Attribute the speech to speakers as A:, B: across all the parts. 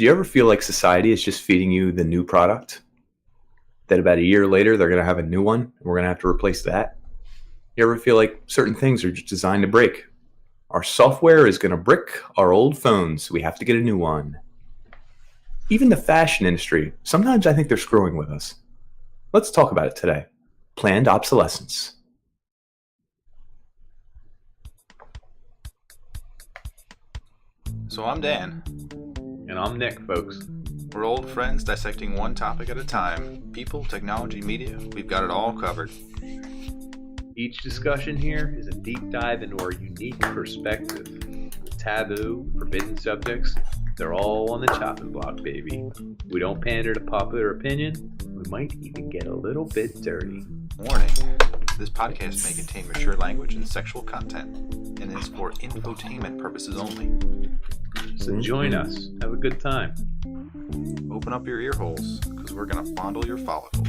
A: Do you ever feel like society is just feeding you the new product? That about a year later, they're going to have a new one, and we're going to have to replace that? You ever feel like certain things are just designed to break? Our software is going to brick our old phones, so we have to get a new one. Even the fashion industry, sometimes I think they're screwing with us. Let's talk about it today. Planned obsolescence.
B: So I'm Dan.
A: And I'm Nick, folks.
B: We're old friends dissecting one topic at a time. People, technology, media, we've got it all covered.
A: Each discussion here is a deep dive into our unique perspective. Taboo, forbidden subjects, they're all on the chopping block, baby. We don't pander to popular opinion. We might even get a little bit dirty.
B: Warning, this podcast may contain mature language and sexual content, and is for infotainment purposes only.
A: So join us. Have a good time.
B: Open up your ear holes, because we're going to fondle your follicles.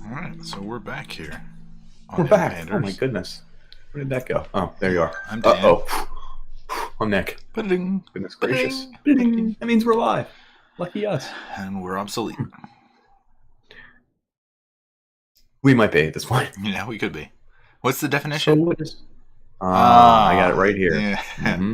B: Alright, so we're back here.
A: We're back. Oh my goodness. Where did that go? Oh, there you are.
B: I'm Dan.
A: Uh-oh. I'm Nick.
B: Ba-ding.
A: Goodness gracious.
B: Ba-ding.
A: Ba-ding. That means we're live. Lucky us.
B: And we're obsolete.
A: We might be at this point.
B: Yeah, we could be. What's the definition?
A: So what is... I got it right here.
B: Yeah.
A: Mm-hmm.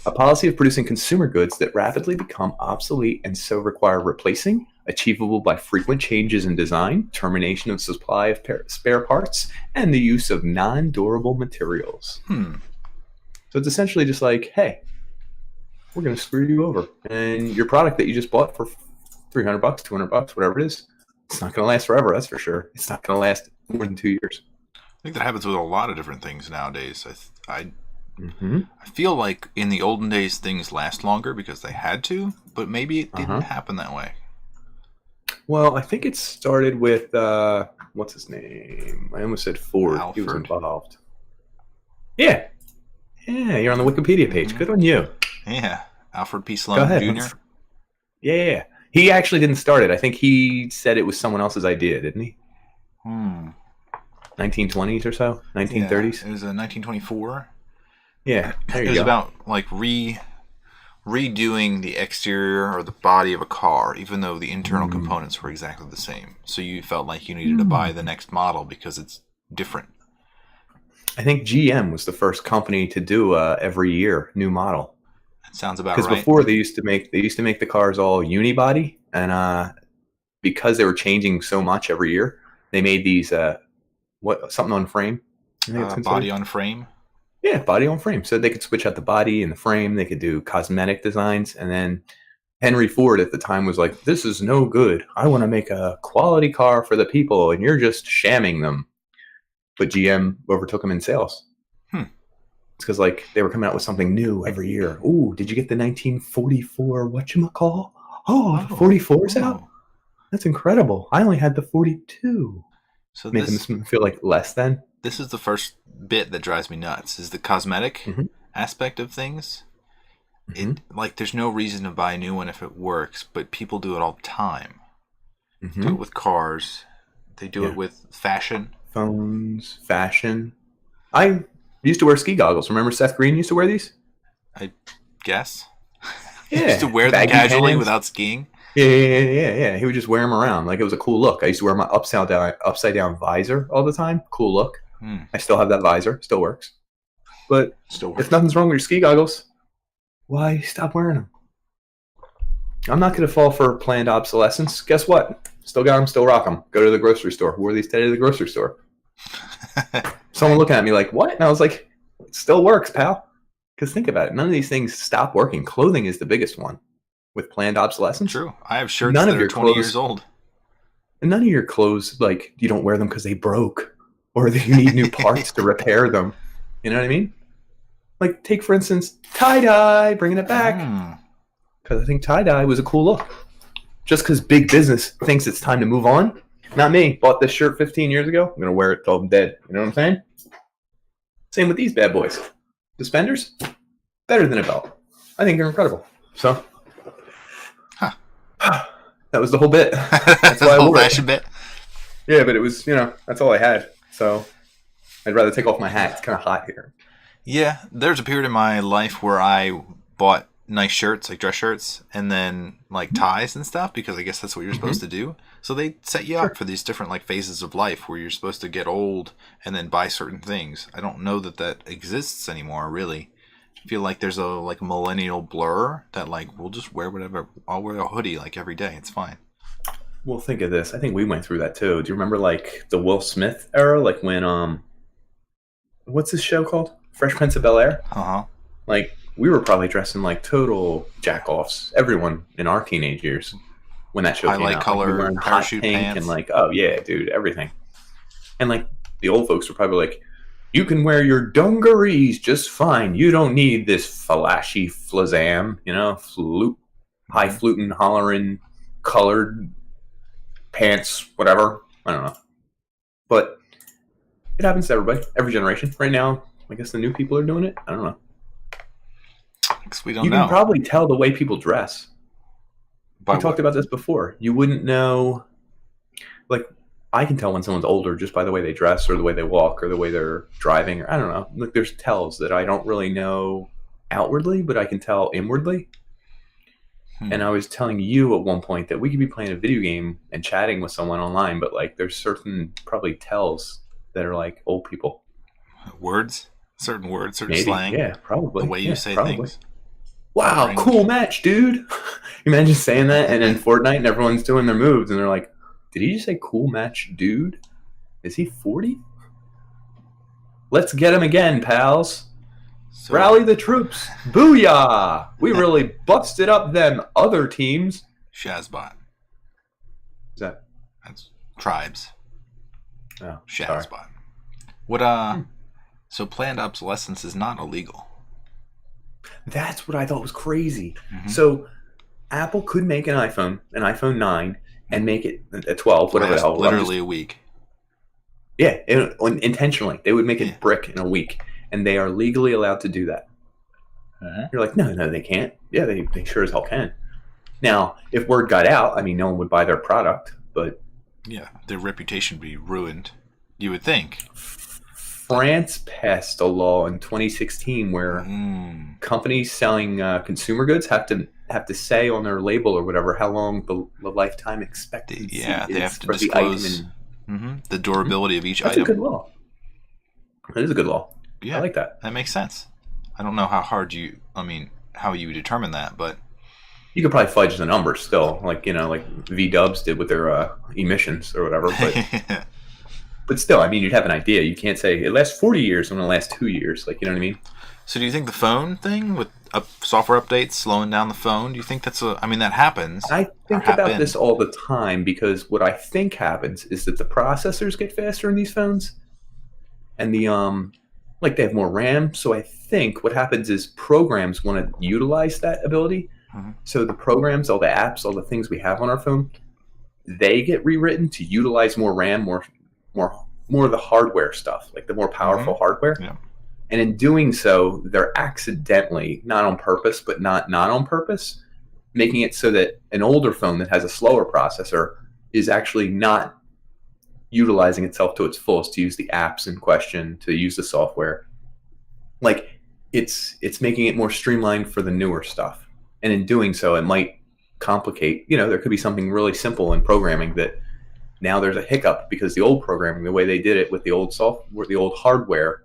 A: A policy of producing consumer goods that rapidly become obsolete and so require replacing, achievable by frequent changes in design, termination of supply of spare parts, and the use of non-durable materials. So it's essentially just like, hey, we're going to screw you over. And your product that you just bought for $300, $200, whatever it is, it's not going to last forever, that's for sure. It's not going to last more than 2 years.
B: I think that happens with a lot of different things nowadays. I feel like in the olden days things last longer because they had to, but maybe it didn't happen that way.
A: Well, I think it started with, what's his name? I almost said Ford.
B: Alfred.
A: He was involved. Yeah. Yeah, you're on the Wikipedia page. Good on you.
B: Yeah. Alfred P.
A: Go
B: Sloan
A: ahead.
B: Jr.
A: Yeah. He actually didn't start it. I think he said it was someone else's idea, didn't he? 1920s or so? 1930s?
B: Yeah, it was 1924.
A: Yeah, there you go.
B: It was about like redoing the exterior or the body of a car, even though the internal components were exactly the same. So you felt like you needed to buy the next model because it's different.
A: I think GM was the first company to do every year new model.
B: That sounds about right.
A: Because before they used to make the cars all unibody, and because they were changing so much every year, they made these something on frame.
B: Body on frame.
A: Yeah, body on frame. So they could switch out the body and the frame. They could do cosmetic designs. And then Henry Ford at the time was like, this is no good. I want to make a quality car for the people, and you're just shamming them. But GM overtook them in sales. It's because like they were coming out with something new every year. Ooh, did you get the 1944 whatchamacall? Oh, the 44's out? That's incredible. I only had the 42.
B: So
A: Making them feel like less than.
B: This is the first bit that drives me nuts, is the cosmetic aspect of things. Like, there's no reason to buy a new one if it works, but people do it all the time. Do it with cars. They do it with fashion.
A: Phones, fashion. I used to wear ski goggles. Remember Seth Green used to wear these? I
B: guess.
A: Yeah.
B: He used to wear them casually without skiing.
A: Yeah. He would just wear them around like it was a cool look. I used to wear my upside down visor all the time. Cool look. I still have that visor. Still works. But if nothing's wrong with your ski goggles, why stop wearing them? I'm not going to fall for planned obsolescence. Guess what? Still got them. Still rock them. Go to the grocery store. Wore these today to the grocery store. Someone looking at me like, what? And I was like, it still works, pal. Because think about it. None of these things stop working. Clothing is the biggest one with planned obsolescence.
B: True. I have shirts that are 20 years old.
A: And none of your clothes, like, you don't wear them because they broke or that you need new parts to repair them. You know what I mean? Like, take, for instance, tie-dye, bringing it back. Because I think tie-dye was a cool look. Just because big business thinks it's time to move on. Not me. Bought this shirt 15 years ago. I'm going to wear it till I'm dead. You know what I'm saying? Same with these bad boys. Suspenders, better than a belt. I think they're incredible. So, That was the whole bit. That's why I wore it.
B: Bit.
A: Yeah, but it was, that's all I had. So I'd rather take off my hat. It's kind of hot here.
B: Yeah, there's a period in my life where I bought nice shirts, like dress shirts, and then like ties and stuff, because I guess that's what you're supposed to do. So they set you up for these different like phases of life where you're supposed to get old and then buy certain things. I don't know that exists anymore, really. I feel like there's a like millennial blur that like we'll just wear whatever. I'll wear a hoodie like every day. It's fine.
A: Well, think of this. I think we went through that too. Do you remember like the Will Smith era? Like when what's this show called? Fresh Prince of Bel-Air?
B: Uh-huh.
A: Like we were probably dressing like total jack-offs. Everyone in our teenage years when that show came out.
B: Highlight color,
A: wearing
B: parachute
A: hot pink
B: pants.
A: and like, oh yeah, dude, everything. And like the old folks were probably like, you can wear your dungarees just fine. You don't need this flashy flazam, high fluting, hollering, colored pants, whatever. I don't know. But it happens to everybody, every generation. Right now, I guess the new people are doing it. I don't know.
B: Because we don't
A: you
B: know.
A: can probably tell the way people dress.
B: By
A: we talked about this before. You wouldn't know. Like, I can tell when someone's older just by the way they dress or the way they walk or the way they're driving. Or I don't know. Like, there's tells that I don't really know outwardly, but I can tell inwardly. And I was telling you at one point that we could be playing a video game and chatting with someone online, but like there's certain probably tells that are like old people.
B: Certain words, certain
A: Maybe.
B: slang.
A: Yeah, probably.
B: The way you say things.
A: Wow, cool match, dude. Imagine saying that and in Fortnite and everyone's doing their moves and they're like, did he just say cool match, dude? Is he 40? Let's get him again, pals. So, rally the troops. Booyah! We really busted up them other teams.
B: Shazbot.
A: Is that?
B: That's tribes.
A: Oh,
B: Shazbot. Sorry. What, so planned obsolescence is not illegal.
A: That's what I thought was crazy. Mm-hmm. So Apple could make an iPhone 9, and make it a 12, whatever the hell.
B: Literally a week.
A: Yeah, intentionally. They would make it brick in a week. And they are legally allowed to do that. You're like, no, they can't. Yeah, they sure as hell can. Now, if word got out, I mean, no one would buy their product, but...
B: Yeah, their reputation would be ruined, you would think.
A: France passed a law in 2016 where companies selling consumer goods have to say on their label or whatever how long the lifetime expectancy is.
B: Yeah, they have to
A: for
B: disclose the durability of each item.
A: That's a good law. That is a good law.
B: Yeah,
A: I like that.
B: That makes sense. I don't know how you determine that, but
A: you could probably fudge the numbers still, like V-dubs did with their emissions or whatever. But but still, I mean, you'd have an idea. You can't say it lasts 40 years when it lasts 2 years. Like, you know what I mean?
B: So, do you think the phone thing with software updates slowing down the phone? Do you think that's that happens?
A: I think about this all the time because what I think happens is that the processors get faster in these phones, and the they have more RAM. So I think what happens is programs want to utilize that ability. Mm-hmm. So the programs, all the apps, all the things we have on our phone, they get rewritten to utilize more RAM, more of the hardware stuff, like the more powerful hardware. Yeah. And in doing so, they're accidentally, not on purpose, but not on purpose, making it so that an older phone that has a slower processor is actually not utilizing itself to its fullest to use the apps in question, to use the software. Like it's making it more streamlined for the newer stuff. And in doing so, it might complicate, there could be something really simple in programming that now there's a hiccup because the old programming, the way they did it with the old software, the old hardware,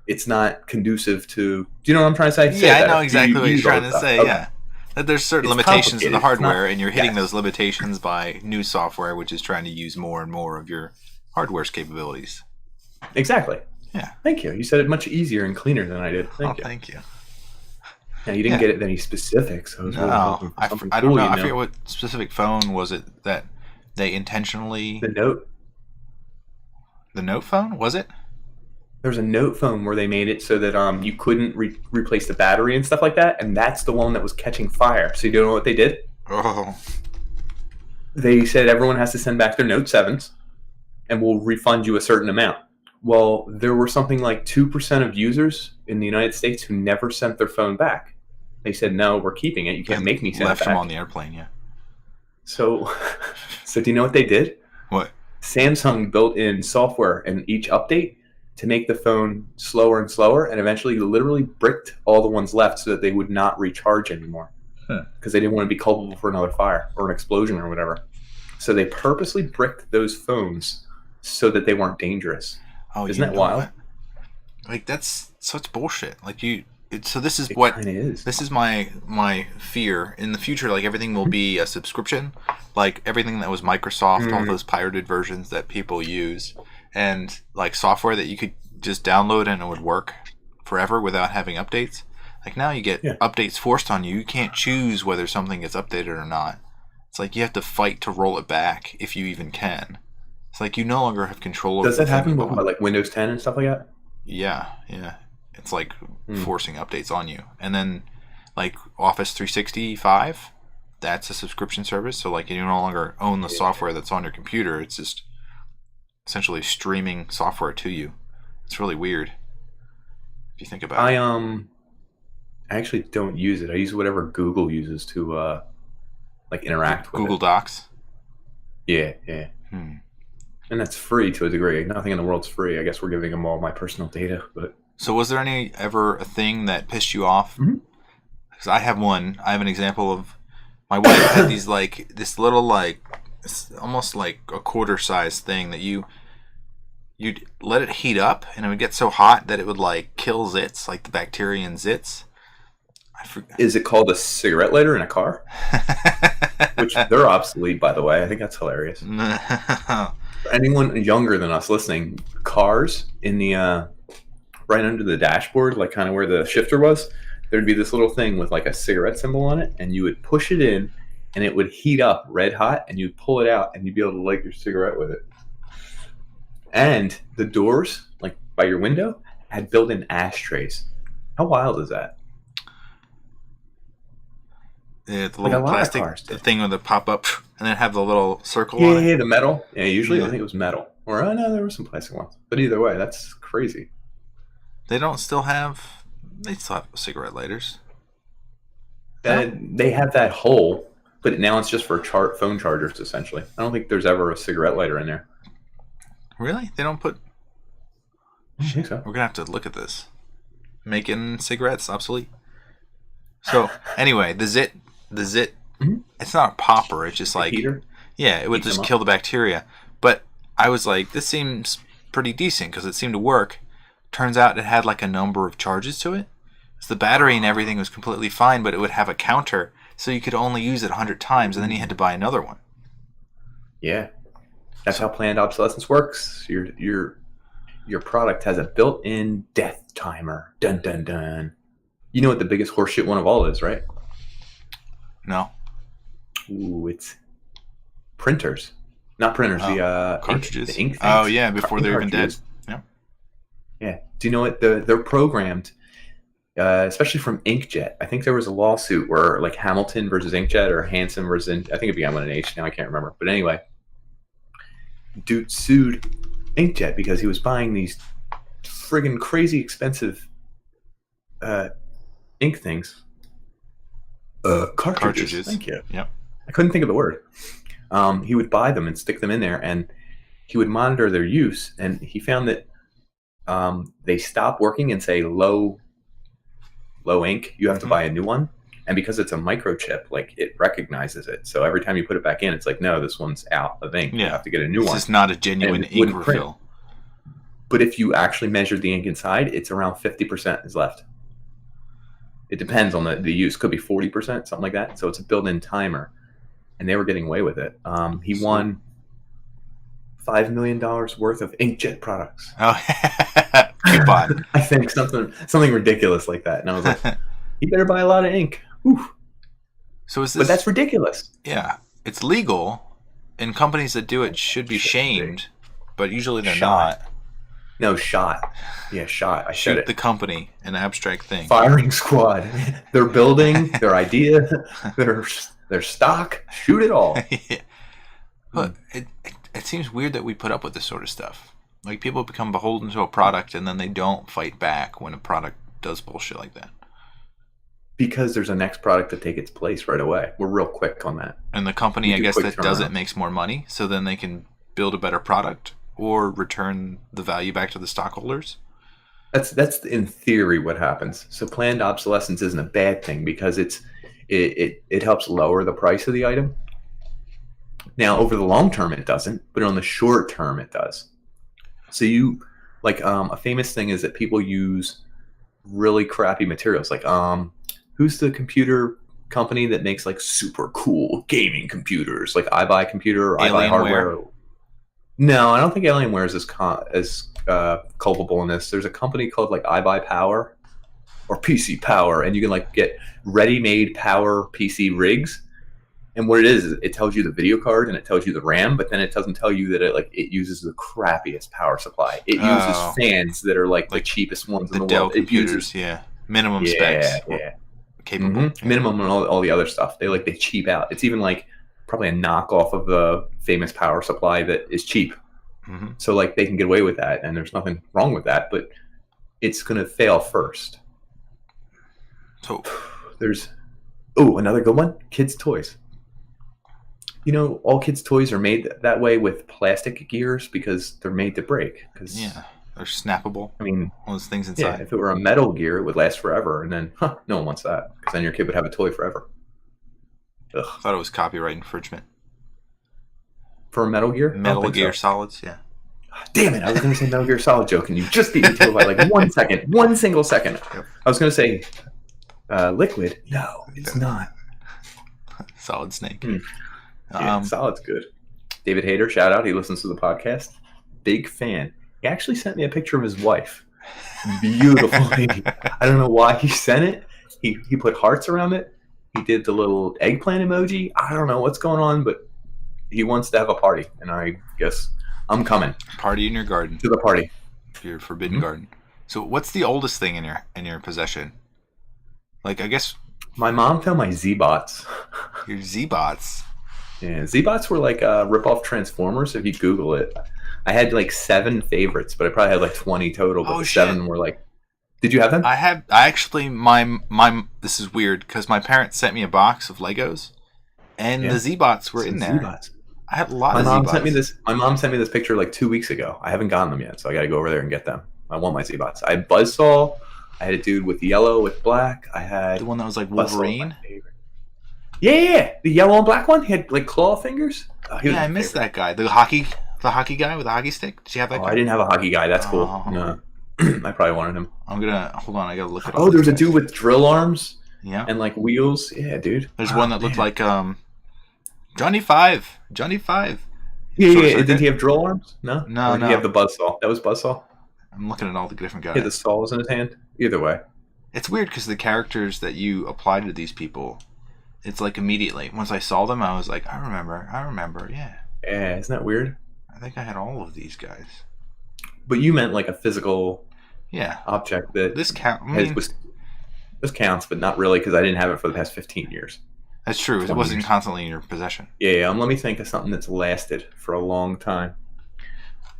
A: it's not conducive to, do you know what I'm trying to say?
B: Yeah, I know exactly what you're trying to say. Okay. Yeah. That there's certain limitations to the hardware, and you're hitting those limitations by new software, which is trying to use more and more of your hardware's capabilities.
A: Exactly.
B: Yeah.
A: Thank you. You said it much easier and cleaner than I did. Thank you. Now, you didn't get it any specifics. So
B: I don't know. I forget what specific phone was it that they intentionally...
A: The Note.
B: The Note phone? Was it?
A: There's a Note phone where they made it so that you couldn't replace the battery and stuff like that, and that's the one that was catching fire. So you don't know what they did?
B: Oh.
A: They said everyone has to send back their Note 7s, and we'll refund you a certain amount. Well, there were something like 2% of users in the United States who never sent their phone back. They said, no, we're keeping it. You can't make me send it back.
B: Left them on the airplane, yeah.
A: So, so do you know what they did?
B: What?
A: Samsung built in software in each update to make the phone slower and slower, and eventually literally bricked all the ones left so that they would not recharge anymore because they didn't want to be culpable for another fire or an explosion or whatever. So they purposely bricked those phones so that they weren't dangerous.
B: Oh,
A: isn't that wild?
B: What? Like, that's such bullshit. Like, so this is this is my fear in the future. Like, everything will be a subscription. Like, everything that was Microsoft, all those pirated versions that people use, and like software that you could just download and it would work forever without having updates. Like, now you get updates forced on you. You can't choose whether something gets updated or not. It's like you have to fight to roll it back if you even can. It's like you no longer have control over.
A: Does that happen with like Windows 10 and stuff like that?
B: Yeah. It's like forcing updates on you. And then like Office 365, that's a subscription service. So like you no longer own the software that's on your computer. It's just essentially streaming software to you. It's really weird if you think about it.
A: I actually don't use it. I use whatever Google uses to like interact with
B: Google Docs.
A: Yeah. And that's free to a degree. Nothing in the world's free. I guess we're giving them all my personal data. But
B: so was there ever a thing that pissed you off? Because I have one. I have an example of my wife had these like this little like it's almost like a quarter size thing that you'd let it heat up and it would get so hot that it would like kill zits, like the bacteria in zits.
A: Is it called a cigarette lighter in a car? Which they're obsolete, by the way. I think that's hilarious. For anyone younger than us listening, cars in the right under the dashboard, like kind of where the shifter was, there'd be this little thing with like a cigarette symbol on it, and you would push it in, and it would heat up red hot, and you'd pull it out, and you'd be able to light your cigarette with it. And the doors, like by your window, had built-in ashtrays. How wild is that?
B: Yeah, the little plastic the thing with the pop up and then have the little circle
A: on
B: it.
A: Yeah, the metal. Yeah, usually I think it was metal. Or no, there were some plastic ones. But either way, that's crazy.
B: They still have cigarette lighters.
A: They have that hole, but now it's just for phone chargers, essentially. I don't think there's ever a cigarette lighter in there.
B: Really? They don't put...
A: I think so.
B: We're going to have to look at this. Making cigarettes obsolete. So, anyway, the zit, it's not a popper. It's just like...
A: heater?
B: Yeah, it would just kill the bacteria. But I was like, this seems pretty decent because it seemed to work. Turns out it had like a number of charges to it. So the battery and everything was completely fine, but it would have a counter, so you could only use it 100 times, and then you had to buy another one.
A: Yeah. That's how planned obsolescence works. Your product has a built-in death timer. Dun dun dun. You know what the biggest horseshit one of all is, right?
B: No.
A: Ooh, it's printers. Not printers, the
B: cartridges.
A: The ink things.
B: Oh yeah, before they're even dead.
A: Yeah. Do you know what they're programmed? Especially from inkjet. I think there was a lawsuit where like Hamilton versus inkjet or Hansen versus I think it began with an H. Now I can't remember. But anyway, dude sued inkjet because he was buying these friggin' crazy expensive ink things. Cartridges. Thank you.
B: Yep.
A: I couldn't think of the word. He would buy them and stick them in there, and he would monitor their use, and he found that they stop working and say low ink. You have to buy a new one, and because it's a microchip, like it recognizes it. So every time you put it back in, it's like, no, this one's out of ink. You have to get a new one.
B: It's not a genuine ink refill.
A: But if you actually measured the ink inside, it's around 50% is left. It depends on the use. Could be 40%, something like that. So it's a built-in timer, and they were getting away with it. He won $5 million worth of inkjet products.
B: Oh, coupon.
A: I think something ridiculous like that. And I was like, you better buy a lot of ink. Oof.
B: So is this?
A: But that's ridiculous.
B: Yeah, it's legal, and companies that do it should be shamed, but usually they're not.
A: No, shot. Yeah, shot. I
B: shoot
A: said it.
B: The company, an abstract thing.
A: Firing squad. Their building, their idea, their stock. Shoot it all.
B: Yeah. But it seems weird that we put up with this sort of stuff. Like, people become beholden to a product and then they don't fight back when a product does bullshit like that.
A: Because there's a next product to take its place right away. We're real quick on that.
B: And the company, I guess, that does it makes more money, so then they can build a better product or return the value back to the stockholders?
A: That's in theory what happens. So planned obsolescence isn't a bad thing because it helps lower the price of the item. Now, over the long term, it doesn't, but on the short term, it does. So a famous thing is that people use really crappy materials. Like, who's the computer company that makes like super cool gaming computers? Like iBuy Computer, or iBuy Hardware. No, I don't think Alienware is as culpable in this. There's a company called like iBuy Power or PC Power, and you can like get ready-made power PC rigs. And what it is, it tells you the video card and it tells you the RAM, but then it doesn't tell you that it uses the crappiest power supply. It uses fans that are like the cheapest ones in the
B: Dell
A: world.
B: Computers, minimum specs.
A: Yeah.
B: Capable.
A: Mm-hmm. Minimum and all the other stuff. They cheap out. It's even like probably a knockoff of the famous power supply that is cheap.
B: Mm-hmm.
A: So like they can get away with that, and there's nothing wrong with that, but it's going to fail first.
B: So
A: there's another good one, kids' toys. You know, all kids' toys are made that way with plastic gears because they're made to break.
B: They're snappable.
A: I mean,
B: all those things inside.
A: Yeah, if it were a metal gear, it would last forever, and then no one wants that because then your kid would have a toy forever. Ugh.
B: I thought it was copyright infringement.
A: For a Metal Gear?
B: Metal Gear Solids, yeah.
A: Damn it, I was going to say Metal Gear Solid joke, and you just beat me to it by like 1 second. 1 single second. Yep. I was going to say Liquid. No, it's not.
B: Solid Snake.
A: Yeah, Solid's good. David Hayter, shout out. He listens to the podcast. Big fan. He actually sent me a picture of his wife. Beautiful lady. I don't know why he sent it. He put hearts around it. He did the little eggplant emoji. I don't know what's going on, but he wants to have a party, and I guess I'm coming.
B: Party in your garden.
A: To the party.
B: Your forbidden garden. So what's the oldest thing in your possession? Like, I guess...
A: My mom found my Z-Bots.
B: Your Z-Bots?
A: Yeah, Z-Bots were like rip-off Transformers, if you Google it. I had like 7 favorites, but I probably had like 20 total, but 7 were like... Did you have them?
B: I actually, my this is weird, because my parents sent me a box of Legos, and the Z-Bots were in there.
A: Z-Bots.
B: I have a lot of Z-Bots.
A: My mom sent me this picture like 2 weeks ago. I haven't gotten them yet, so I got to go over there and get them. I want my Z-Bots. I had buzzsaw. I had a dude with yellow with black. I had
B: the one that was like Wolverine.
A: Yeah, the yellow and black one. He had like claw fingers.
B: I missed that guy. The hockey guy with the hockey stick. Did you have that guy?
A: I didn't have a hockey guy. That's cool. No. I probably wanted him.
B: Hold on. I gotta look it up.
A: Oh, there's a dude with drill arms.
B: Yeah.
A: And like wheels. Yeah, dude.
B: There's one that looked like Johnny Five.
A: Yeah. Did he have drill arms? No.
B: No.
A: Did he have the buzzsaw? That was buzzsaw.
B: I'm looking at all the different guys.
A: He had the saws in his hand. Either way.
B: It's weird because the characters that you apply to these people, it's like immediately. Once I saw them, I was like, I remember. Yeah.
A: Yeah, isn't that weird?
B: I think I had all of these guys.
A: But you meant like a physical object that
B: this
A: this counts, but not really because I didn't have it for the past 15 years.
B: That's true. It wasn't constantly in your possession.
A: Yeah. Let me think of something that's lasted for a long time.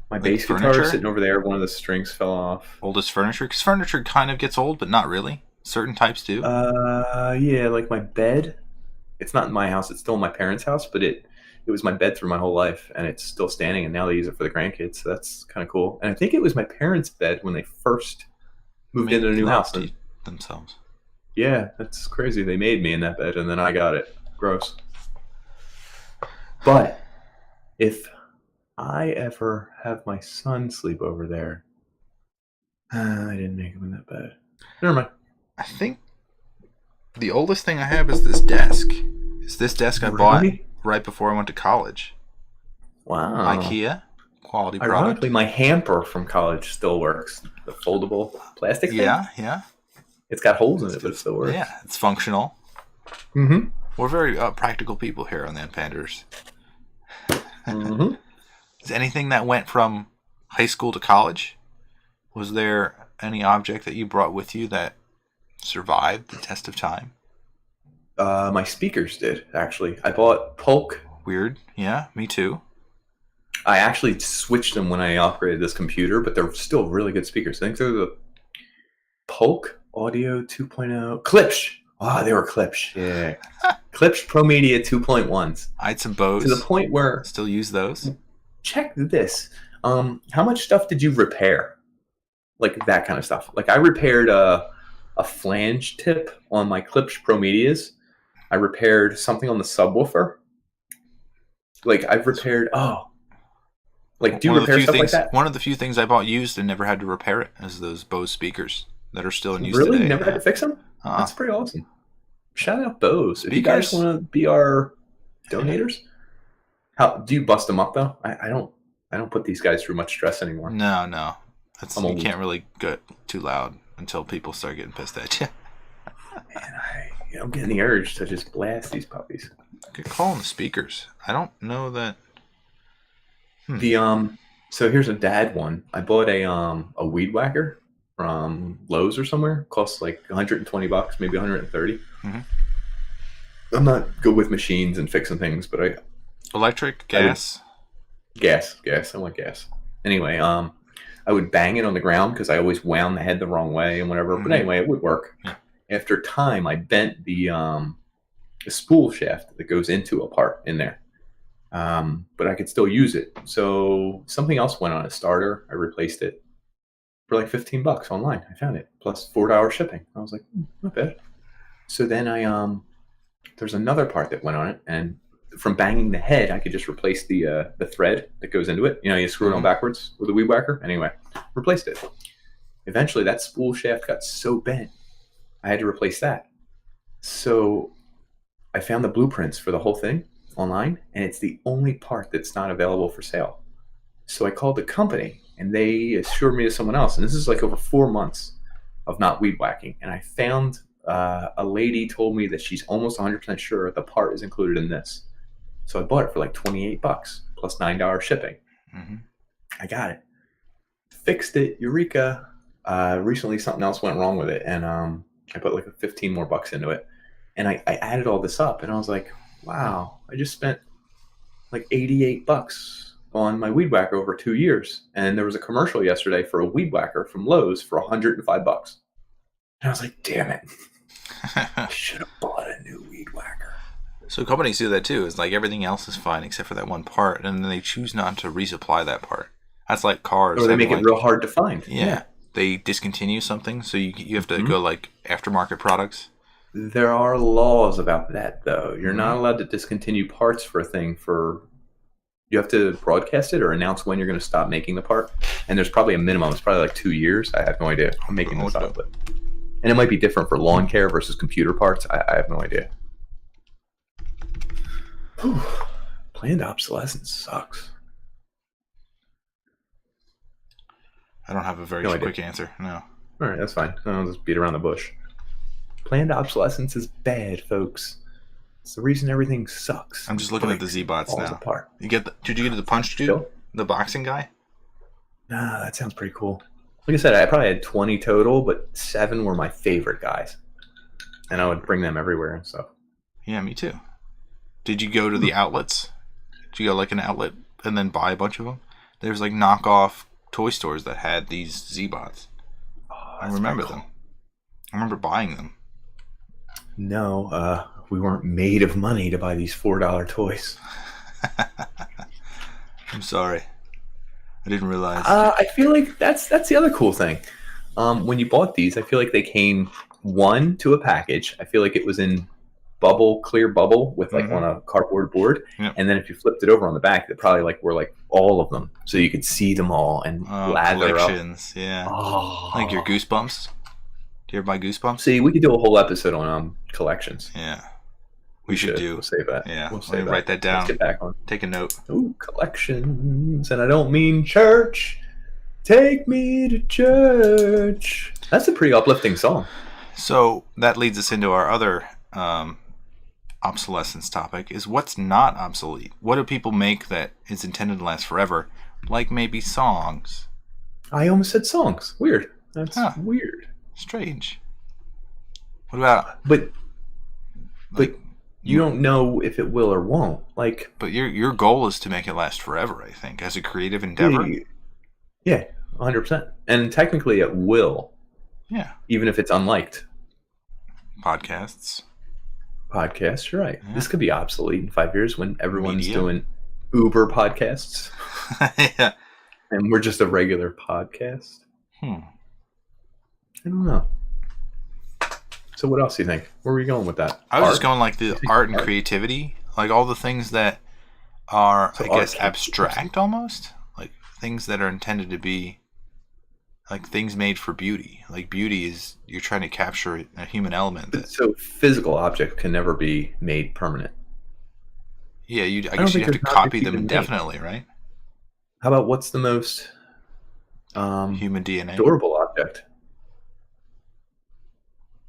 A: My bass
B: furniture?
A: guitar is sitting over there. One of the strings fell off.
B: Oldest furniture? Because furniture kind of gets old, but not really. Certain types do.
A: Yeah, like my bed. It's not in my house. It's still in my parents' house, but it was my bed through my whole life, and it's still standing, and now they use it for the grandkids, so that's kind of cool. And I think it was my parents' bed when they first moved into the new house.
B: Themselves.
A: Yeah, that's crazy. They made me in that bed, and then I got it. Gross. But if I ever have my son sleep over there, I didn't make him in that bed. Never mind.
B: I think the oldest thing I have is this desk. It's this desk I bought right before I went to college.
A: Wow.
B: IKEA. Quality product.
A: Ironically, my hamper from college still works. The foldable plastic thing.
B: Yeah.
A: It's got holes in it, but it still works.
B: Yeah, it's functional.
A: Mm-hmm.
B: We're very practical people here on the Panders.
A: Mm-hmm.
B: Is anything that went from high school to college? Was there any object that you brought with you that survived the test of time?
A: My speakers did, actually. I bought Polk.
B: Weird. Yeah, me too.
A: I actually switched them when I upgraded this computer, but they're still really good speakers. I think they're the Polk Audio 2.0. Klipsch Oh, they were Klipsch. Yeah. Klipsch Pro Media 2.1s.
B: I had some Bose.
A: To the point where...
B: Still use those.
A: Check this. How much stuff did you repair? Like that kind of stuff. Like I repaired a flange tip on my Klipsch Pro Medias. I repaired something on the subwoofer. Like I've repaired... Like, do you repair stuff like that?
B: One of the few things I bought used and never had to repair it is those Bose speakers that are still in use
A: really?
B: today.
A: You never had to fix them? That's pretty awesome. Shout out Bose. Speakers. If you guys want to be our donators, how do you bust them up though? I don't put these guys through much stress anymore.
B: No. You can't really get too loud until people start getting pissed at you.
A: Man, I'm getting the urge to just blast these puppies.
B: Good call on the speakers. I don't know that.
A: So here's a dad one. I bought a weed whacker from Lowe's or somewhere. Costs like $120, maybe 130. Mm-hmm. I'm not good with machines and fixing things, but
B: electric, gas,
A: gas. I want gas. Anyway, I would bang it on the ground because I always wound the head the wrong way and whatever. Mm-hmm. But anyway, it would work. Yeah. After time, I bent the spool shaft that goes into a part in there. But I could still use it. So something else went on a starter. I replaced it for like $15 online. I found it plus $4 shipping. I was like, not bad. So then there's another part that went on it, and from banging the head, I could just replace the thread that goes into it. You know, you screw it on backwards with a weed whacker. Anyway, replaced it. Eventually, that spool shaft got so bent, I had to replace that. So I found the blueprints for the whole thing online, and it's the only part that's not available for sale. So I called the company, and they assured me to someone else. And this is like over 4 months of not weed whacking. And I found a lady told me that she's almost 100% sure the part is included in this. So I bought it for like $28 plus $9 shipping. Mm-hmm. I got it. Fixed it. Eureka. Recently something else went wrong with it, and I put like 15 more bucks into it. And I added all this up, and I was like, wow, I just spent like $88 on my weed whacker over 2 years. And there was a commercial yesterday for a weed whacker from Lowe's for $105. And I was like, damn it. I should have bought a new weed whacker.
B: So companies do that too. It's like everything else is fine except for that one part, and then they choose not to resupply that part. That's like cars.
A: Or they make it real hard to find.
B: Yeah. They discontinue something, so you have to go like aftermarket products.
A: There are laws about that, though. You're not allowed to discontinue parts for a thing you have to broadcast it or announce when you're going to stop making the part. And there's probably a minimum. It's probably like 2 years. I have no idea. I'm making this up. And it might be different for lawn care versus computer parts. I have no idea. Whew. Planned obsolescence sucks.
B: I don't have a very quick answer. No.
A: All right, that's fine. I'll just beat around the bush. Planned obsolescence is bad, folks. It's the reason everything sucks.
B: I'm just looking at the Z-bots now.
A: Apart.
B: Did you get the punch dude? The boxing guy?
A: Nah, that sounds pretty cool. Like I said, I probably had 20 total, but 7 were my favorite guys. And I would bring them everywhere and stuff.
B: Yeah, me too. Did you go to the outlets? Did you go like an outlet and then buy a bunch of them? There's like knockoff toy stores that had these Z-bots.
A: Oh,
B: I remember them. I remember buying them.
A: No, we weren't made of money to buy these $4 toys.
B: I'm sorry. I didn't realize.
A: I feel like that's the other cool thing. When you bought these, I feel like they came to a package. I feel like it was in clear bubble with like on a cardboard board. Yep. And then if you flipped it over on the back, they probably were like all of them. So you could see them all and lather
B: collections,
A: up.
B: Yeah. Oh. Like your Goosebumps. Do you ever buy Goosebumps?
A: See, we could do a whole episode on collections.
B: Yeah. We should do.
A: We'll save that.
B: Yeah. We'll write that down.
A: Let's get back on.
B: Take a note.
A: Ooh, collections. And I don't mean church. Take me to church. That's a pretty uplifting song.
B: So that leads us into our other obsolescence topic, is what's not obsolete? What do people make that is intended to last forever? Like maybe songs.
A: I almost said songs. Weird. That's weird.
B: Strange. What about...
A: But you don't know if it will or won't.
B: But your goal is to make it last forever, I think, as a creative endeavor.
A: Yeah, 100%. And technically it will.
B: Yeah.
A: Even if it's unliked.
B: Podcasts.
A: You're right. Yeah. This could be obsolete in 5 years when everyone's doing Uber podcasts.
B: Yeah.
A: And we're just a regular podcast. I don't know. So what else do you think? Where are we going with that?
B: I was just going like the art and creativity. Like all the things that are, I guess, abstract almost. Like things that are intended to be like things made for beauty. Like beauty is, you're trying to capture a human element.
A: So physical objects can never be made permanent.
B: Yeah, I guess you'd have to copy them indefinitely, right?
A: How about what's the most
B: human DNA
A: durable object?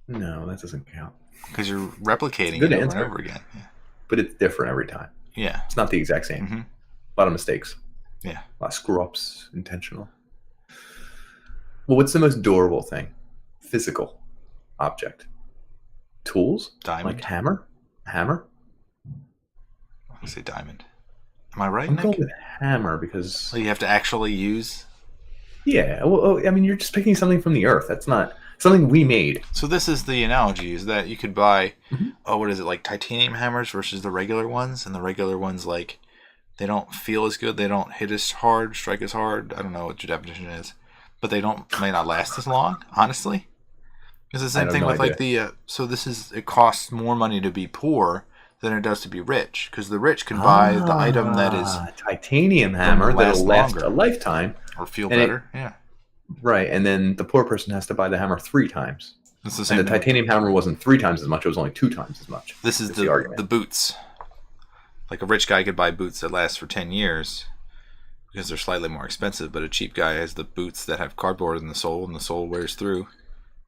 A: No, that doesn't count.
B: Because you're replicating it over and over again. Yeah.
A: But it's different every time.
B: Yeah.
A: It's not the exact same. A lot of mistakes.
B: Yeah.
A: A lot of screw-ups, intentional. Well, what's the most durable thing? Physical object. Tools?
B: Diamond.
A: Like hammer? Hammer?
B: I say diamond. Am I right,
A: I'm
B: Nick?
A: going with hammer because...
B: Well, you have to actually use...
A: Yeah. Well, I mean, you're just picking something from the earth. That's not... something we made.
B: So this is the analogy, is that you could buy, what is it, like titanium hammers versus the regular ones, and the regular ones, like, they don't feel as good, they don't hit as hard, strike as hard, I don't know what your definition is, but they may not last as long, honestly. It's the same thing with, like, so it costs more money to be poor than it does to be rich, because the rich can buy the item that is...
A: titanium hammer that'll last a lifetime.
B: Or feel better, yeah.
A: Right, and then the poor person has to buy the hammer 3 times.
B: It's the same.
A: And the titanium hammer wasn't 3 times as much; it was only 2 times as much.
B: This is the boots. Like a rich guy could buy boots that last for 10 years because they're slightly more expensive, but a cheap guy has the boots that have cardboard in the sole, and the sole wears through,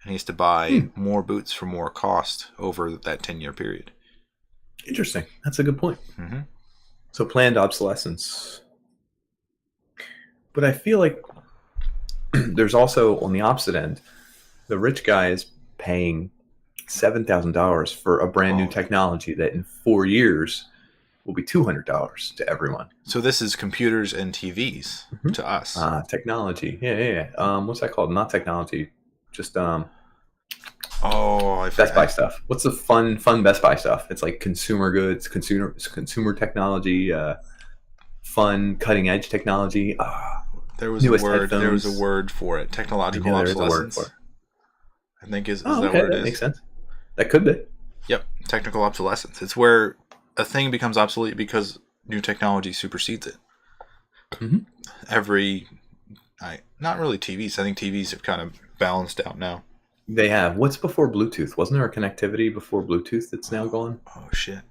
B: and he has to buy more boots for more cost over that 10-year period.
A: Interesting. That's a good point. So planned obsolescence. But I feel like there's also, on the opposite end, the rich guy is paying $7,000 for a brand new technology that in 4 years will be $200 to everyone.
B: So this is computers and TVs to us.
A: Technology. Yeah. What's that called? Not technology. Just
B: I forgot.
A: Best Buy stuff. What's the fun Best Buy stuff? It's like consumer goods, consumer technology, fun cutting edge technology.
B: There was a word. Headphones. There was a word for it. Technological obsolescence. I think is that what it is?
A: That makes sense. That could be.
B: Yep, technical obsolescence. It's where a thing becomes obsolete because new technology supersedes it. Not really TVs. I think TVs have kind of balanced out now.
A: They have. What's before Bluetooth? Wasn't there a connectivity before Bluetooth that's now gone?
B: Oh shit!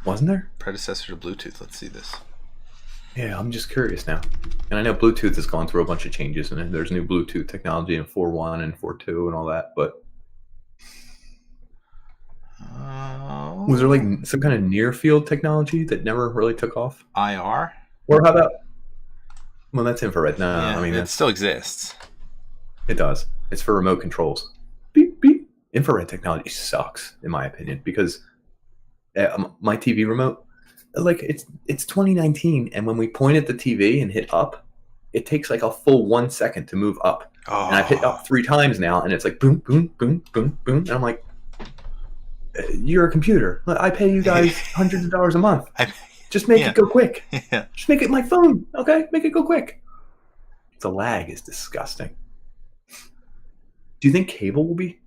A: Wasn't there?
B: Predecessor to Bluetooth. Let's see this.
A: Yeah, I'm just curious now. And I know Bluetooth has gone through a bunch of changes, and there's new Bluetooth technology in 4.1 and 4.2 and all that, but... was there like some kind of near-field technology that never really took off?
B: IR?
A: Or how about... Well, that's infrared. No,
B: yeah,
A: I mean...
B: It still exists.
A: It does. It's for remote controls. Beep, beep. Infrared technology sucks, in my opinion, because my TV remote... Like it's 2019, and when we point at the TV and hit up, it takes like a full 1 second to move up. And I've hit up 3 times now, and it's like boom, boom, boom, boom, boom. And I'm like, you're a computer. I pay you guys hundreds of dollars a month. Just make it go quick.
B: Yeah.
A: Just make it my phone, okay? Make it go quick. The lag is disgusting. Do you think cable will be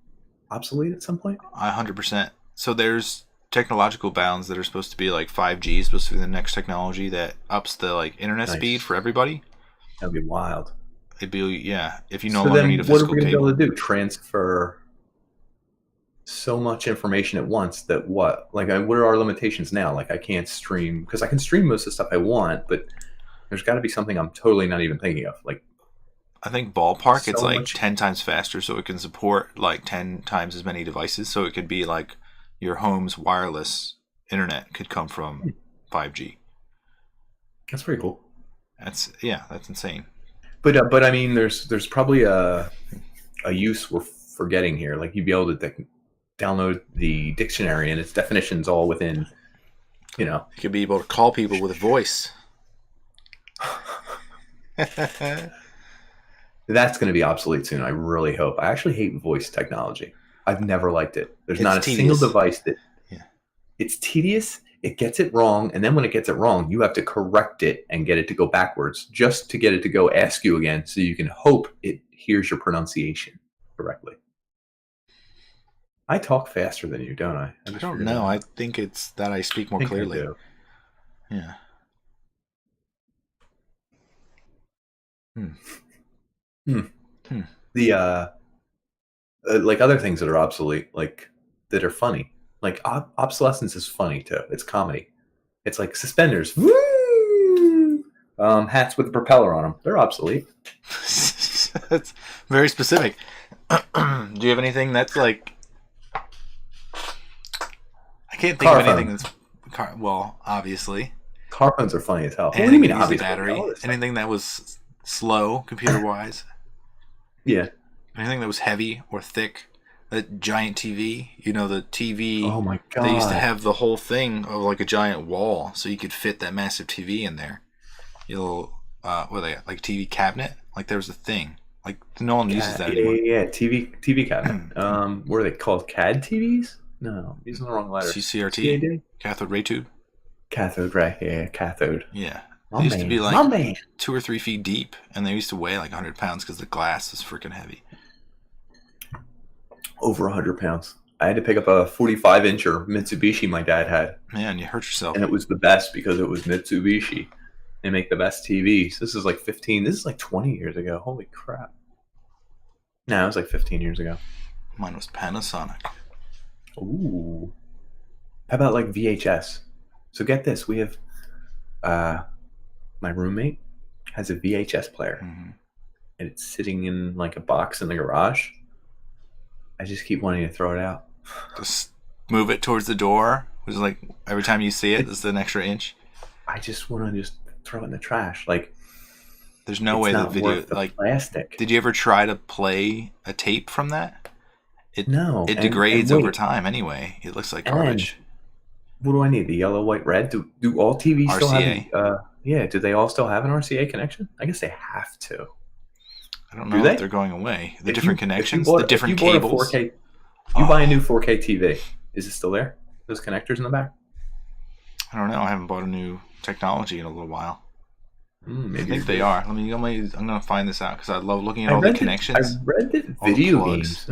A: obsolete at some point?
B: 100%. So there's technological bounds that are supposed to be like 5G is supposed to be the next technology that ups the like internet speed for everybody.
A: That'd be wild.
B: It'd be if you no longer need a physical cable. What are we gonna be able
A: to do? Transfer so much information at once that what are our limitations now? Like I can't stream because I can stream most of the stuff I want, but there's got to be something I'm totally not even thinking of. Like
B: I think ballpark, it's like 10 times faster, so it can support like 10 times as many devices. So it could be like your home's wireless internet could come from 5G.
A: That's pretty cool.
B: That's insane.
A: But I mean, there's probably a use we're forgetting here. Like you'd be able to download the dictionary and its definitions all within, You
B: could be able to call people with a voice.
A: That's going to be obsolete soon. I really hope. I actually hate voice technology. I've never liked it. There's
B: It's
A: not a
B: tedious.
A: single device that.
B: Yeah.
A: It's tedious. It gets it wrong, and then when it gets it wrong, you have to correct it and get it to go backwards just to get it to go ask you again, so you can hope it hears your pronunciation correctly. I talk faster than you, don't I?
B: I don't know. I think it's that I speak more clearly. I do. Yeah.
A: The like other things that are obsolete, like that are funny. Like obsolescence is funny too. It's comedy. It's like suspenders. Woo! Hats with a propeller on them. They're obsolete.
B: That's very specific. Do you have anything that's like? I can't think of anything that's. Well, obviously.
A: Car phones are funny as hell.
B: What do you mean obviously? Battery. Anything that was slow computer-wise.
A: Yeah.
B: Anything that was heavy or thick. That giant TV, the TV.
A: Oh my god!
B: They used to have the whole thing of like a giant wall, so you could fit that massive TV in there. What they got? Like TV cabinet? Like there was a thing. Like no one uses that anymore.
A: Yeah, TV cabinet. What are they called? CAD TVs? No, I'm using the wrong letter.
B: CCRT. CAD? Cathode ray tube.
A: Cathode, right? Yeah, cathode.
B: Yeah. They used to be like 2 or 3 feet deep, and they used to weigh like 100 pounds because the glass was freaking heavy. Over
A: 100 pounds. I had to pick up a 45-incher Mitsubishi my dad had.
B: Man, you hurt yourself.
A: And it was the best because it was Mitsubishi. They make the best TVs. This is like 20 years ago. Holy crap. No, it was like 15 years ago.
B: Mine was Panasonic.
A: Ooh. How about like VHS? So get this. We have... my roommate has a VHS player. Mm-hmm. And it's sitting in like a box in the garage. I just keep wanting to throw it out.
B: Just move it towards the door. It's like every time you see it, it's an extra inch.
A: I just want to just throw it in the trash. Like,
B: there's no way the video, like
A: plastic.
B: Did you ever try to play a tape from that?
A: No.
B: It degrades over time anyway. It looks like garbage.
A: What do I need? The yellow, white, red? Do all TVs
B: RCA.
A: Still have? Yeah. Do they all still have an RCA connection? I guess they have to.
B: I don't know if they're going away. The different connections, the different cables.
A: You buy a new 4K TV. Is it still there? Those connectors in the back?
B: I don't know. I haven't bought a new technology in a little while.
A: Maybe
B: I think they are. I'm going to find this out because I love looking at all the connections.
A: I read that video games.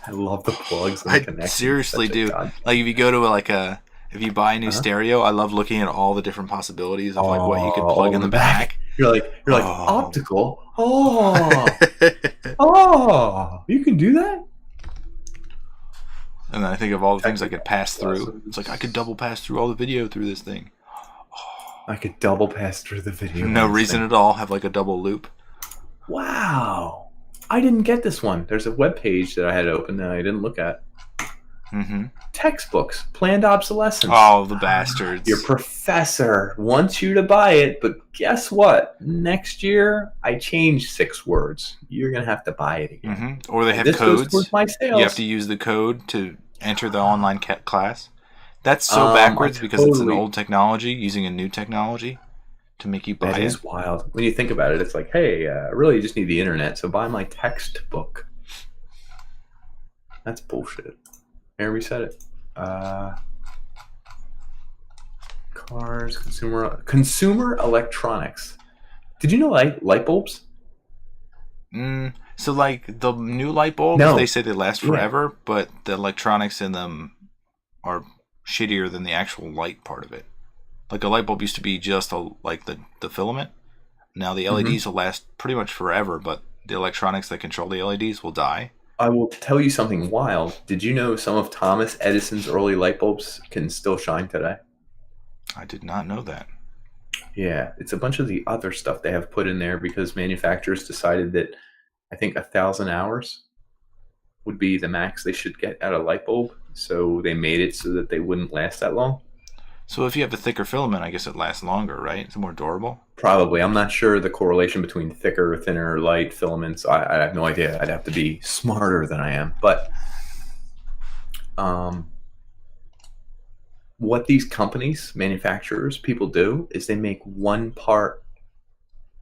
A: I love the plugs and the connections.
B: I seriously do. Like if you go to if you buy a new stereo, I love looking at all the different possibilities of like what you could plug in the back.
A: You're like optical. You can do that?
B: And then I think of all the things I could pass through. It's like I could double pass through all the video through this thing.
A: I could double pass through the video.
B: No reason at all. Have like a double loop.
A: Wow. I didn't get this one. There's a web page that I had open that I didn't look at.
B: Mm-hmm.
A: Textbooks, planned obsolescence.
B: Oh, the bastards.
A: Your professor wants you to buy it, but guess what? Next year, I changed 6 words. You're going to have to buy it again.
B: Mm-hmm. Or they have codes. You have to use the code to enter the online class. That's so backwards because it's an old technology using a new technology to make you buy it.
A: That is wild. When you think about it, it's like, hey, really you just need the internet, so buy my textbook. That's bullshit. There, we said it. Cars, consumer electronics. Did you know light bulbs?
B: So like the new light bulbs, they say they last forever, but the electronics in them are shittier than the actual light part of it. Like a light bulb used to be just like the filament. Now the LEDs will last pretty much forever, but the electronics that control the LEDs will die.
A: I will tell you something wild. Did you know some of Thomas Edison's early light bulbs can still shine today?
B: I did not know that.
A: Yeah, it's a bunch of the other stuff they have put in there because manufacturers decided that I think 1,000 hours would be the max they should get out of a light bulb. So they made it so that they wouldn't last that long.
B: So if you have a thicker filament, I guess it lasts longer, right? It's more durable?
A: Probably. I'm not sure the correlation between thicker, thinner, light filaments. I have no idea. I'd have to be smarter than I am. But what these companies, manufacturers, people do is they make one part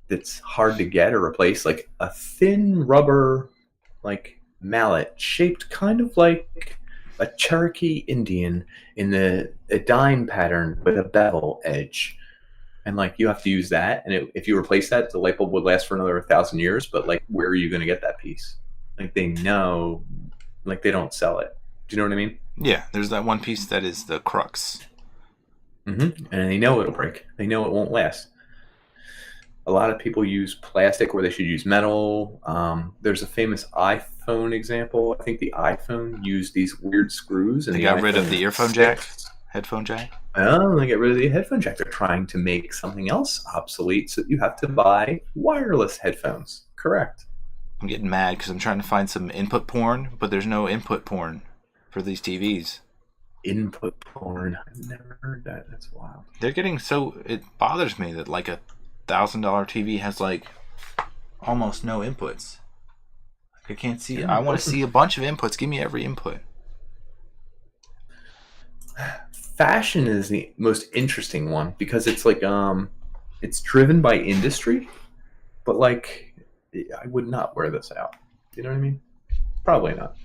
A: that's hard to get or replace, like a thin rubber, like mallet shaped kind of like a Cherokee Indian in a dime pattern with a bevel edge. And like you have to use that, and if you replace that, the light bulb would last for another 1,000 years. But like, where are you going to get that piece? Like they know, like they don't sell it. Do you know what I mean?
B: Yeah, there's that one piece that is the crux.
A: Mm-hmm. And they know it'll break. They know it won't last. A lot of people use plastic where they should use metal. There's a famous iPhone example. I think the iPhone used these weird screws. And
B: they got rid of the earphone jack, headphone jack.
A: Oh, they get rid of the headphone jack. They're trying to make something else obsolete, so you have to buy wireless headphones. Correct.
B: I'm getting mad because I'm trying to find some input porn, but there's no input porn for these TVs.
A: Input porn? I've never heard that. That's wild.
B: They're getting so... It bothers me that like a $1,000 TV has like almost no inputs. Like I can't see... I want to see a bunch of inputs. Give me every input.
A: Fashion is the most interesting one because it's like it's driven by industry, but like I would not wear this out. You know what I mean? Probably not.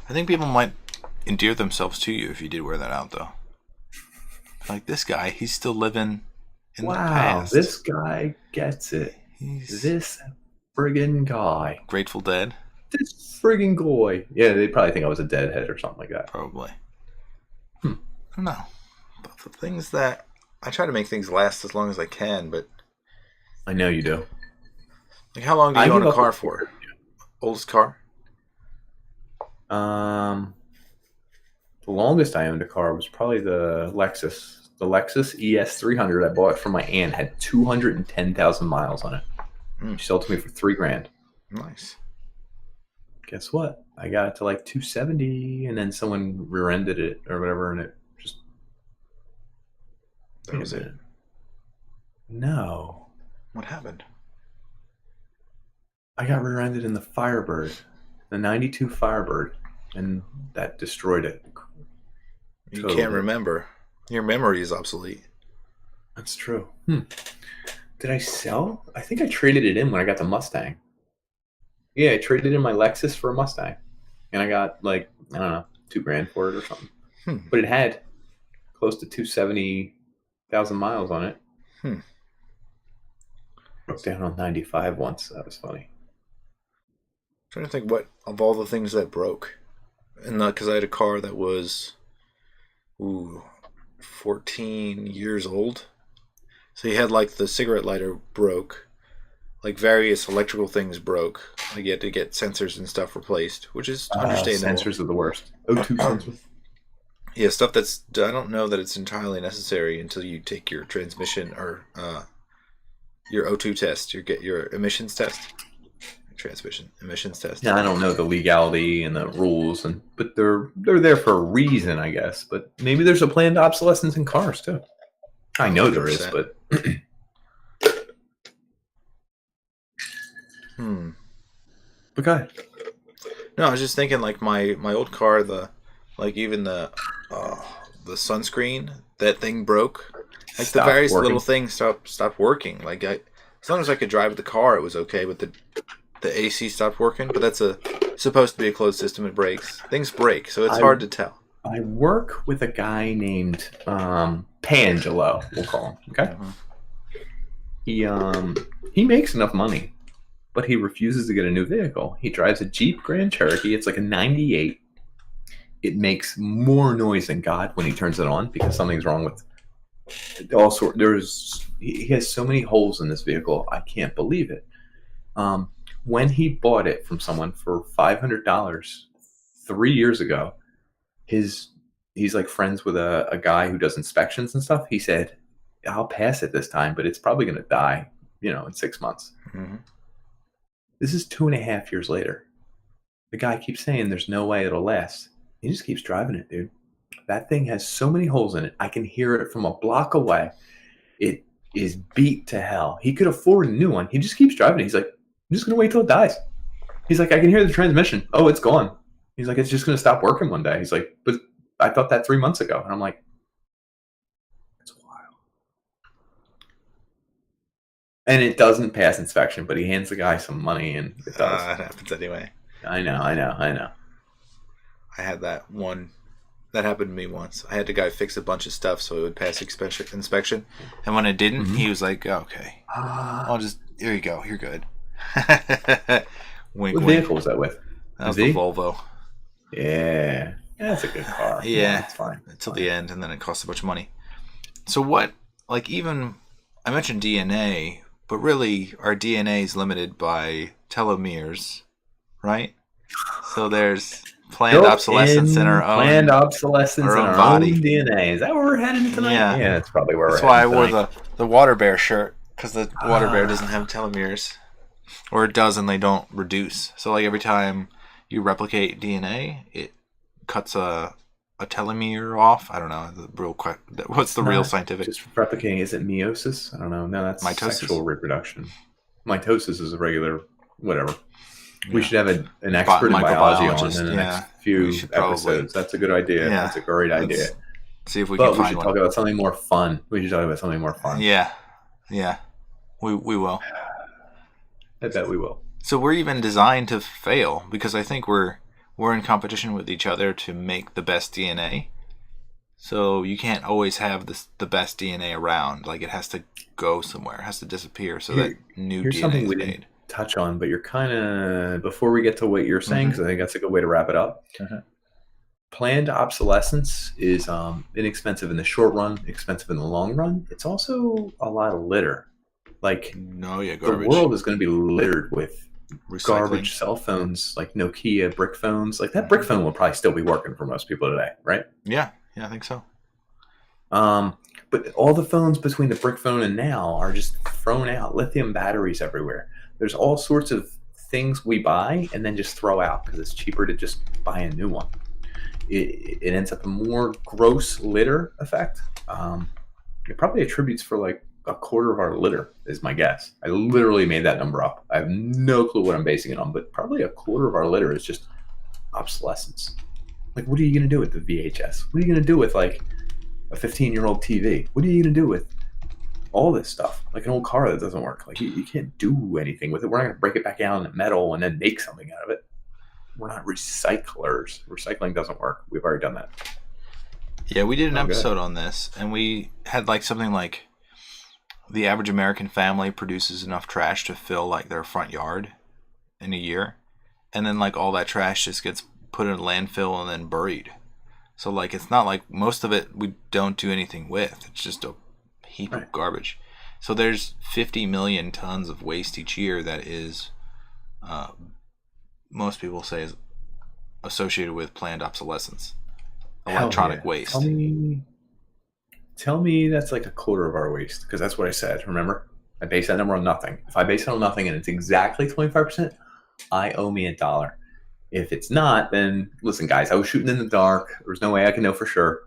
B: I think people might endear themselves to you if you did wear that out, though. Like this guy, he's still living in the past.
A: Wow, this guy gets it. This friggin' guy.
B: Grateful Dead?
A: This friggin' guy. Yeah, they'd probably think I was a deadhead or something like that.
B: Probably. I don't know. But the things that... I try to make things last as long as I can, but...
A: I know you do.
B: Like, how long do you own a car for? Oldest car?
A: The longest I owned a car was probably the Lexus. The Lexus ES300 I bought from my aunt had 210,000 miles on it. She sold it to me for $3,000.
B: Nice.
A: Guess what? I got it to like 270, and then someone rear-ended it or whatever, and it just...
B: That was it?
A: No.
B: What happened?
A: I got rear-ended in the Firebird, the 92 Firebird, and that destroyed it.
B: You can't remember. Your memory is obsolete.
A: That's true. Did I sell? I think I traded it in when I got the Mustang. Yeah, I traded in my Lexus for a Mustang. And I got like, I don't know, $2,000 for it or something. But it had close to 270,000 miles on it. Broke down on 95 once. That was funny.
B: I'm trying to think what of all the things that broke. And because I had a car that was 14 years old. So you had like the cigarette lighter broke. Like various electrical things broke. Like you had to get sensors and stuff replaced, which is understandable.
A: Sensors are the worst. O2 sensors.
B: Yeah, stuff that's... I don't know that it's entirely necessary until you take your transmission or your O2 test. You get your emissions test. Transmission emissions test.
A: Yeah, I don't know the legality and the rules, but they're there for a reason, I guess. But maybe there's a planned obsolescence in cars too. I know 100%. There is, but Okay.
B: No, I was just thinking, like my old car, even the sunscreen, that thing broke. Like the various little things stopped working. Like as long as I could drive the car, it was okay. But the AC stopped working. But that's supposed to be a closed system. It breaks. Things break, so it's hard to tell.
A: I work with a guy named Pangelo. We'll call him. Okay. He makes enough money, but he refuses to get a new vehicle. He drives a Jeep Grand Cherokee. It's like a 98. It makes more noise than God when he turns it on because something's wrong with all sorts. He has so many holes in this vehicle. I can't believe it. When he bought it from someone for $500 3 years ago, he's like friends with a guy who does inspections and stuff. He said, I'll pass it this time, but it's probably going to die, in 6 months. This is 2.5 years later. The guy keeps saying there's no way it'll last. He just keeps driving it, dude. That thing has so many holes in it. I can hear it from a block away. It is beat to hell. He could afford a new one. He just keeps driving it. He's like, I'm just going to wait till it dies. He's like, I can hear the transmission. Oh, it's gone. He's like, it's just going to stop working one day. He's like, but I thought that 3 months ago. And I'm like, it's wild. And it doesn't pass inspection, but he hands the guy some money, and it does.
B: It happens anyway.
A: I know.
B: I had that one. That happened to me once. I had the guy fix a bunch of stuff so it would pass inspection. And when it didn't, he was like, okay. Here you go. You're good. Wink,
A: what vehicle was that with?
B: That was the Volvo.
A: Yeah. That's a good car.
B: Yeah.
A: It's fine.
B: Until the end, and then it costs a bunch of money. So what, even, I mentioned DNA, but really our DNA is limited by telomeres, right? So there's planned obsolescence in our own
A: planned obsolescence in our
B: body.
A: own DNA. Is that where we're heading tonight? Yeah, that's probably where
B: that's
A: we're heading.
B: That's why I wore the water bear shirt, because the water bear doesn't have telomeres, or it does and they don't reduce. So every time you replicate DNA, it cuts a telomere off. I don't know what's the real scientific.
A: Just replicating. Is it meiosis? I don't know. No, that's
B: mitosis.
A: Sexual reproduction. Mitosis is a regular whatever. We should have an expert in biology on in the next few episodes. That's a good idea. Yeah. That's a great idea.
B: See if we can find one.
A: We should talk about something more fun.
B: Yeah. We will.
A: I bet we will.
B: So we're even designed to fail, because I think we're in competition with each other to make the best DNA. So you can't always have the best DNA around. It has to go somewhere. It has to disappear so that new DNA is made.
A: Touch on, but you're kind of, before we get to what you're saying, because I think that's a good way to wrap it up. Planned obsolescence is inexpensive in the short run, expensive in the long run. It's also a lot of litter.
B: Garbage.
A: The world is going to be littered with garbage cell phones, like Nokia brick phones. That brick phone will probably still be working for most people today, right?
B: Yeah, I think so.
A: But all the phones between the brick phone and now are just thrown out. Lithium batteries everywhere. There's all sorts of things we buy and then just throw out because it's cheaper to just buy a new one. It ends up a more gross litter effect. It probably attributes for a quarter of our litter is my guess. I literally made that number up. I have no clue what I'm basing it on, but probably a quarter of our litter is just obsolescence. What are you going to do with the VHS? What are you going to do with a 15-year-old TV? What are you going to do with all this stuff? An old car that doesn't work. You can't do anything with it. We're not going to break it back down into metal and then make something out of it. We're not recyclers. Recycling doesn't work. We've already done that.
B: Yeah, we did an episode on this, and we had something like the average American family produces enough trash to fill their front yard in a year, and then all that trash just gets put in a landfill and then buried. So it's not most of it we don't do anything with. It's just a heap of garbage. So there's 50 million tons of waste each year that is, most people say, is associated with planned obsolescence. Electronic waste.
A: Tell me that's a quarter of our waste, because that's what I said. Remember, I base that number on nothing. If I base it on nothing and it's exactly 25%, I owe me $1. If it's not, then listen, guys, I was shooting in the dark. There was no way I can know for sure.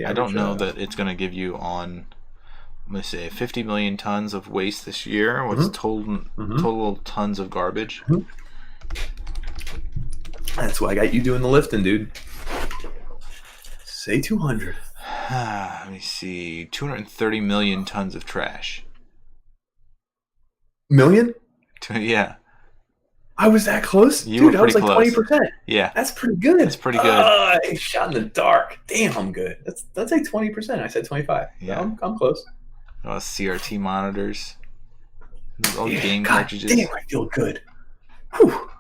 B: I don't know that it's going to give you on, let's say, 50 million tons of waste this year. What's total tons of garbage?
A: That's why I got you doing the lifting, dude. Say 200.
B: Let me see. 230 million tons of trash.
A: Million?
B: Yeah.
A: I was that close?
B: Dude,
A: I was close. 20%.
B: Yeah.
A: That's pretty good.
B: That's pretty good.
A: I shot in the dark. Damn, I'm good. That's 20%. I said 25.
B: Yeah.
A: I'm close.
B: CRT monitors. All game
A: God
B: cartridges.
A: Damn, I feel good. Whew.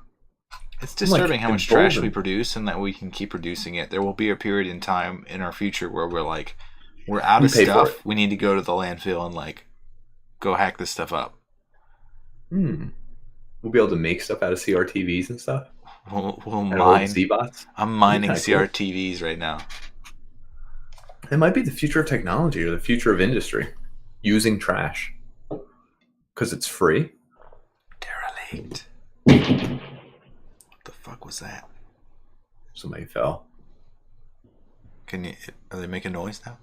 B: It's disturbing how much trash we produce and that we can keep producing it. There will be a period in time in our future where we're out of stuff. We need to go to the landfill and go hack this stuff up.
A: We'll be able to make stuff out of CRTVs and stuff.
B: We'll mine
A: Z-bots.
B: I'm mining CRTVs right now.
A: It might be the future of technology or the future of industry. Using trash. Because it's free.
B: Derelict. What the fuck was that?
A: Somebody fell.
B: Are they making noise now?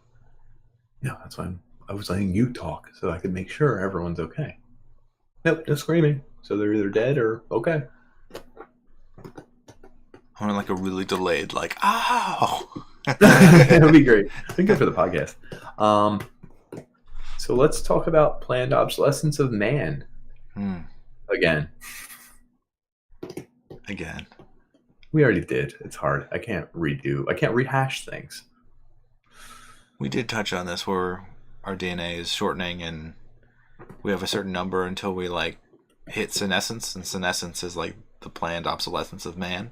A: No, that's why I was letting you talk so I could make sure everyone's okay. Nope, no screaming. So they're either dead or okay.
B: I want a really delayed, ow!
A: That would be great. It'd be good for the podcast. So let's talk about planned obsolescence of man. Again. We already did. It's hard. I can't rehash things.
B: We did touch on this where our DNA is shortening and we have a certain number until we like hit senescence, and senescence is like the planned obsolescence of man.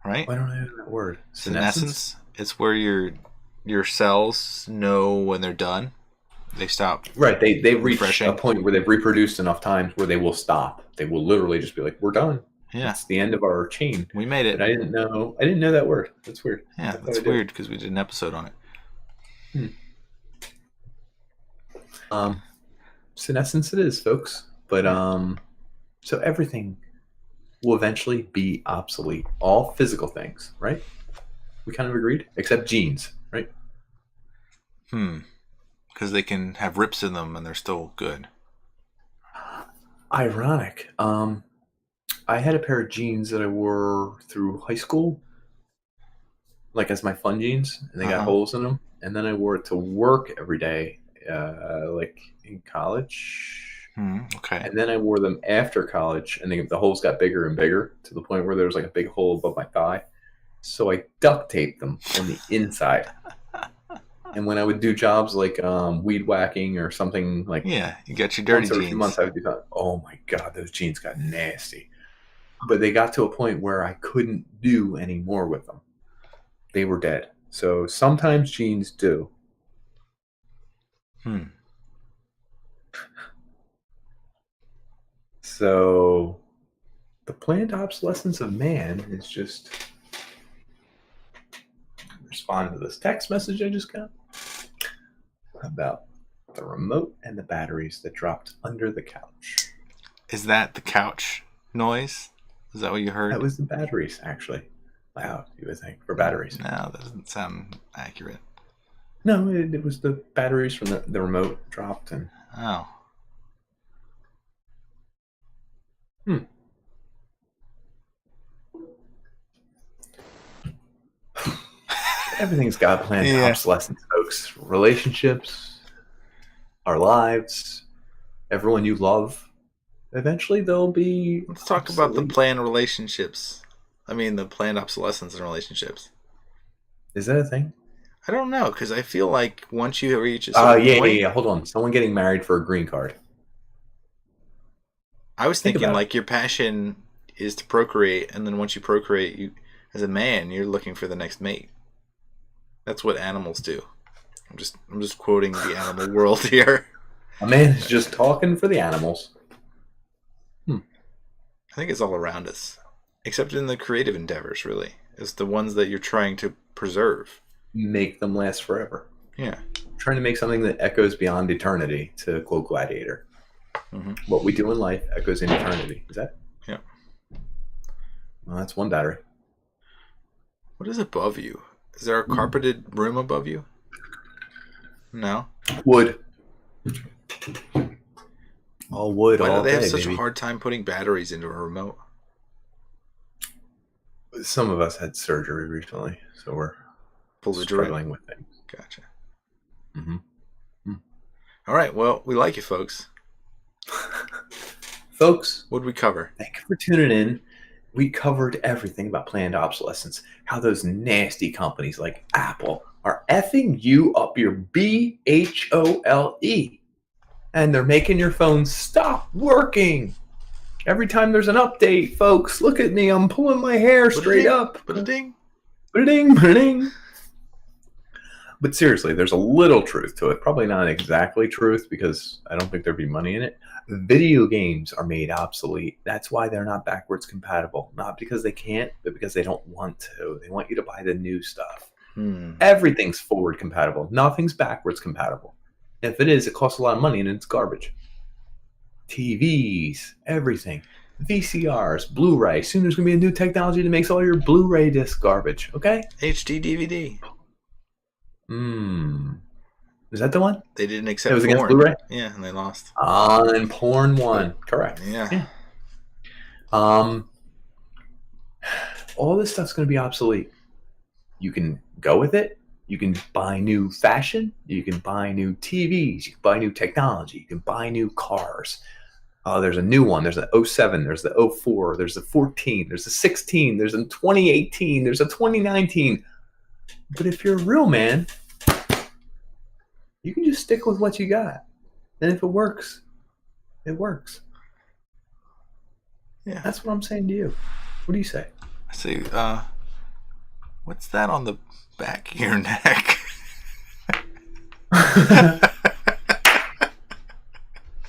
B: Right?
A: Why don't I know that word?
B: Senescence? It's where your cells know when they're done. They stop.
A: Right. They reach a point where they've reproduced enough times where they will stop. They will literally just be like, we're done.
B: Yeah.
A: It's the end of our chain.
B: We made it.
A: But I didn't know that word. That's weird.
B: Yeah, that's weird because we did an episode on it.
A: Senescence it is, folks. But so everything will eventually be obsolete. All physical things, right? We kind of agreed, except genes, right?
B: Because they can have rips in them and they're still good.
A: Ironic. I had a pair of jeans that I wore through high school, like as my fun jeans, and they got holes in them. And then I wore it to work every day, like in college.
B: Okay.
A: And then I wore them after college, and the holes got bigger and bigger to the point where there was like a big hole above my thigh. So I duct taped them on the inside. And when I would do jobs like weed whacking or something like
B: you got your dirty
A: once every
B: jeans.
A: few months, I would do that. Oh my God, those jeans got nasty. But they got to a point where I couldn't do any more with them. They were dead. So sometimes jeans do. So the planned obsolescence of man is just respond to this text message I just got about the remote and the batteries that dropped under the couch.
B: Is that the couch noise? Is that what you heard?
A: That was the batteries, actually. Loud, you would think, for batteries.
B: No, that doesn't sound accurate.
A: No, it was the batteries from the remote dropped. And Everything's got planned obsolescence, folks. Relationships, our lives, everyone you love. Eventually they'll be
B: Let's talk about the planned relationships. I mean, the planned obsolescence in relationships.
A: Is that a thing?
B: I don't know, because I feel like once you reach a certain point...
A: Yeah. Hold on. Someone getting married for a green card.
B: I was thinking like your passion is to procreate, and then once you procreate, you, as a man, you're looking for the next mate. That's what animals do. I'm just quoting the animal world here.
A: A man is just talking for the animals.
B: I think it's all around us, except in the creative endeavors. Really, it's the ones that you're trying to preserve,
A: make them last forever.
B: Yeah,
A: trying to make something that echoes beyond eternity. To quote Gladiator, what we do in life echoes in eternity. Is that?
B: Yeah.
A: Well, that's one battery.
B: What is above you? Is there a carpeted room above you? No.
A: Wood. All wood.
B: Why
A: all
B: do they
A: day,
B: have such
A: baby.
B: a hard time putting batteries into a remote?
A: Some of us had surgery recently, so we're struggling with things.
B: Gotcha. All right. Well, we like you, folks.
A: Folks,
B: what did we cover?
A: Thank you for tuning in. We covered everything about planned obsolescence, how those nasty companies like Apple are effing you up your BHOLE. And they're making your phone stop working. Every time there's an update, folks, look at me. I'm pulling my hair straight up.
B: Ba-ding.
A: Ba-ding, ba-ding. But seriously, there's a little truth to it. Probably not exactly truth because I don't think there'd be money in it. Video games are made obsolete. That's why they're not backwards compatible. Not because they can't, but because they don't want to. They want you to buy the new stuff. Everything's forward compatible. Nothing's backwards compatible. If it is, it costs a lot of money and it's garbage. TVs, everything. VCRs, Blu-ray. Soon there's going to be a new technology that makes all your Blu-ray discs garbage. Okay?
B: HD DVD.
A: Is that the one?
B: They didn't accept
A: it was
B: porn.
A: Against Blu-ray?
B: Yeah, and they lost.
A: And porn won. Correct.
B: Yeah.
A: All this stuff's going to be obsolete. You can go with it You can buy new fashion. You can buy new TVs. You can buy new technology. You can buy new cars. There's a new one. There's an 07. There's the 04. There's the 14. There's the 16. There's a 2018. There's a 2019. But if you're a real man, you can just stick with what you got. And if it works, it works.
B: Yeah.
A: That's what I'm saying to you. What do you say?
B: I say, what's that on the back of your neck?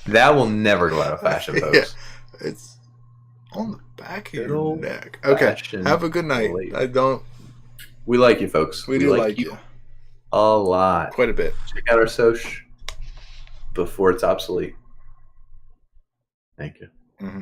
A: That will never go out of fashion, folks.
B: Yeah, it's on the back of your neck. Okay, have a good night.
A: We like you, folks.
B: We do like you.
A: A lot.
B: Quite a bit.
A: Check out our social before it's obsolete. Thank you.
B: Mm-hmm.